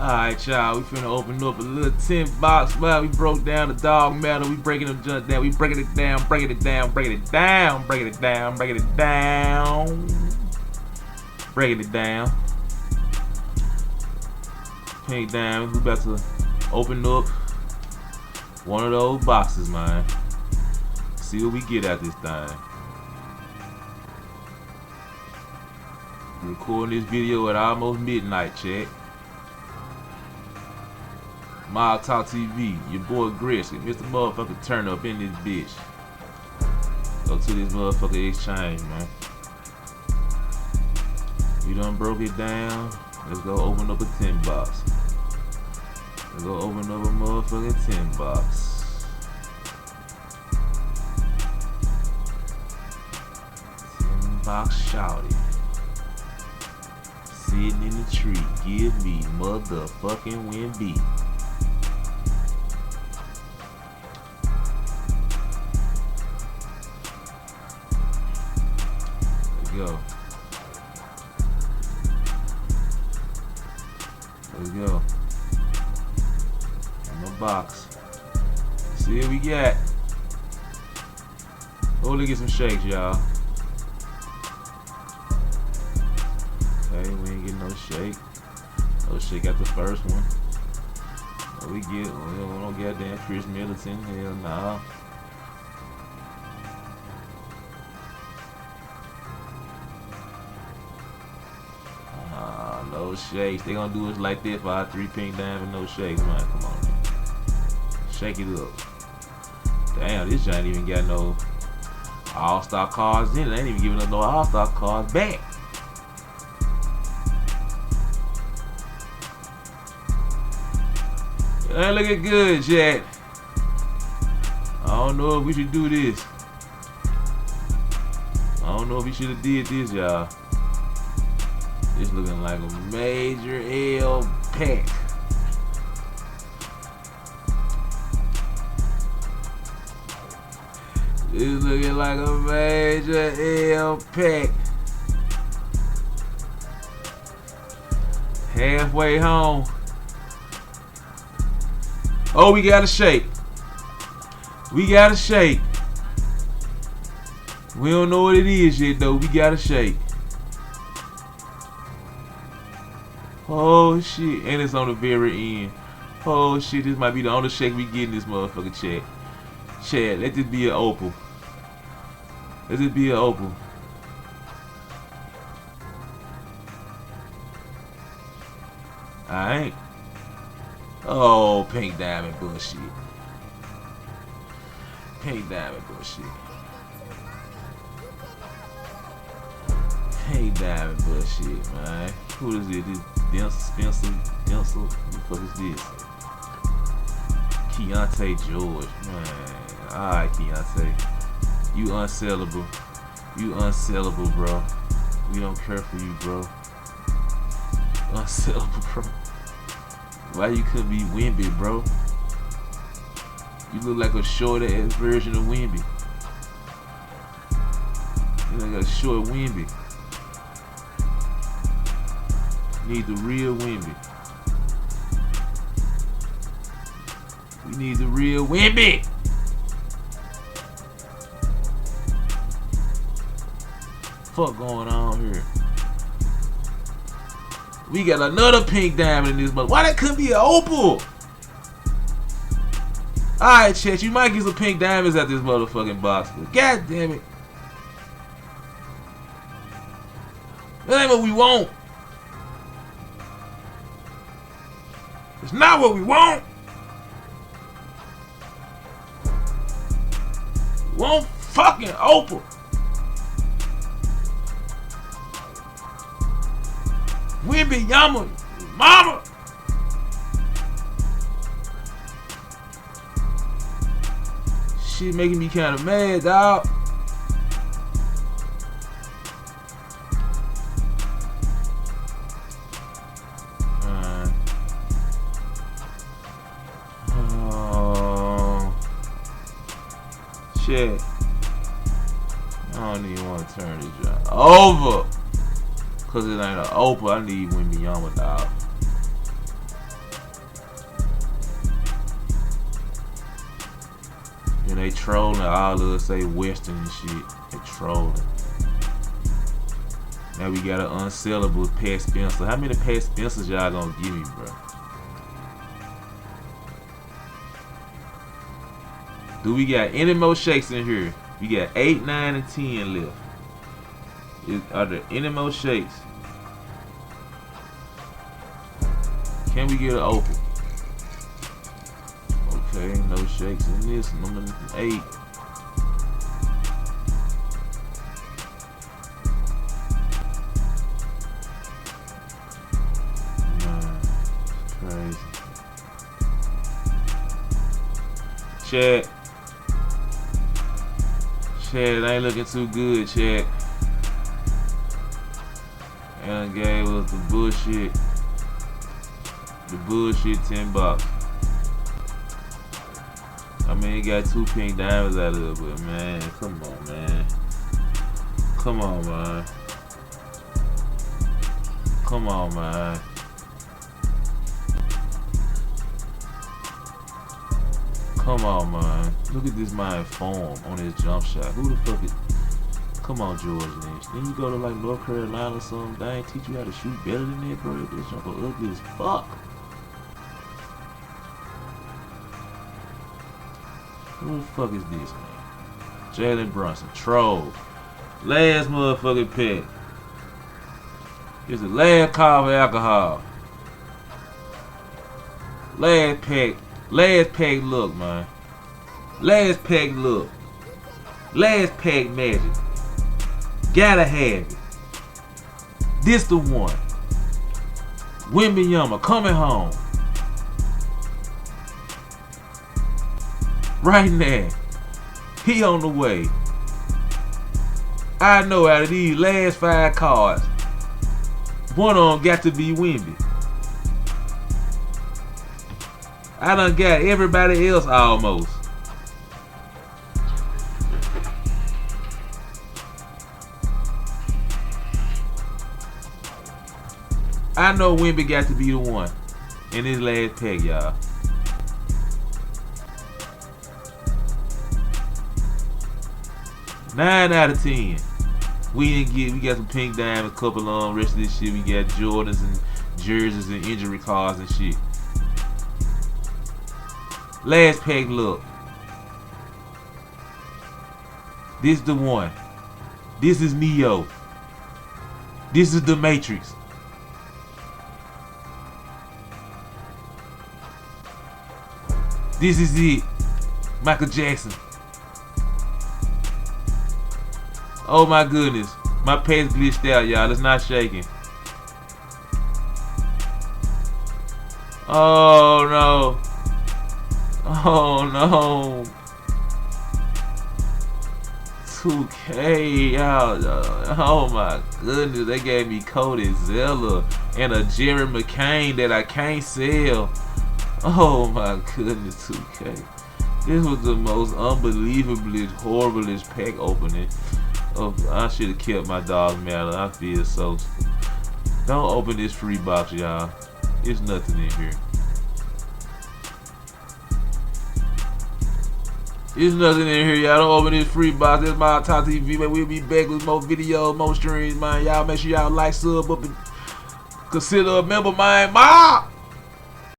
Alright, y'all, we finna open up a little 10 box. Well, we broke down the dog metal. We breaking them just down. We breaking it down, breaking it down, breaking it down, breaking it down, breaking it down, breaking it down. Pink diamonds. We about to open up one of those boxes, man. See what we get at this thing. Recording this video at almost midnight, check. Mob Talk TV, your boy Grisky, Mr. Motherfucker turn up in this bitch. Go to this motherfucker exchange, man. You done broke it down. Let's go open up a 10 box. Let's go open up a motherfucking 10 box. 10 box shouty. Sitting in the tree, give me motherfucking win beat. Go. Let's go. In the box. See what we got. Oh, look at some shakes, y'all. Okay, we ain't getting no shake. No shake at the first one. What we get? We don't goddamn Chris Middleton. Hell nah. No shakes. They gonna do us like this for our 3 pink diamond, no shakes, man. Come on, man. Shake it up. Damn, this ain't even got no all-star cards in it. They ain't even giving us no all-star cards back. It ain't looking good, Jack. I don't know if we should do this. I don't know if we should have did this, y'all. It's looking like a major L pack. It's looking like a major L pack. Halfway home. Oh, we got a shake. We got a shake. We don't know what it is yet, though. We got a shake. Oh shit, and it's on the very end. Oh shit, this might be the only shake we get in this motherfucker, chat. Chat, let this be an opal. Let this be an opal. Alright. Oh, pink diamond bullshit. Pink diamond bullshit. Pink diamond bullshit, man. Who is it? This Spencer, who the fuck is this? Keontae George, man. Alright, Keontae. You unsellable. You unsellable, bro. We don't care for you, bro. Unsellable, bro. Why you couldn't be Wimby, bro? You look like a shorter ass version of Wimby. You look like a short Wimby. Need the real Wimby. We need the real Wimby. Fuck going on here? We got another pink diamond in this mother. Why that couldn't be an opal? Alright, chat, you might get some pink diamonds at this motherfucking box, but god damn it. That ain't what we want. It's not what we want. We want fucking opal. Wimby Yama, mama. Shit making me kind of mad, dog. Shit. I don't even want to turn this job over. Cause it ain't an opal. I need Wimby Yama, dog. They trolling. All of us say Western and shit. They trolling. Now we got an unsellable Pat Spencer. How many Pat Spencers y'all gonna give me, bro? Do we got any more shakes in here? We got 8, 9, and 10 left. Are there any more shakes? Can we get an open? Okay, no shakes in this. Number 8. Man, it's crazy. Chat. Chat, it ain't looking too good, chat. And gave us the bullshit. The bullshit $10. I mean, he got 2 pink diamonds out of it, but man, come on, man. Come on, man. Come on, man. Come on, man. Look at this man form on his jump shot. Who the fuck is... Come on, George Lynch. Then you go to like North Carolina or something. They ain't teach you how to shoot better than that, bro. This jumper ugly as fuck. Who the fuck is this, man? Jalen Brunson. Troll. Last motherfucking pick. It's the last call for alcohol. Last pack. Last pack look, man. Last pack look. Last pack magic. Gotta have it. This the one. Wembanyama coming home. Right now. He on the way. I know out of these last 5 cards, one of them got to be Wemby. I done got everybody else almost. I know Wemby got to be the one in this last pack, y'all. Nine out of 10. We got some pink diamonds, a couple of rest of this shit. We got Jordans and jerseys and injury cards and shit. Last pack look. This the one. This is Neo. This is the Matrix. This is it. Michael Jackson. Oh my goodness. My pants glitched out, y'all. It's not shaking. Oh no. Oh no. 2K, y'all. Oh my goodness. They gave me Cody Zeller and a Jerry McCain that I can't sell. Oh my goodness, 2K. This was the most unbelievably horriblest pack opening. I should have kept my dog matter. I feel so. Don't open this free box, y'all. There's nothing in here. There's nothing in here, y'all. Don't open this free box. This is my Top TV, man. We'll be back with more videos, more streams, man. Y'all make sure y'all like, sub up, and consider a member, man. Ma!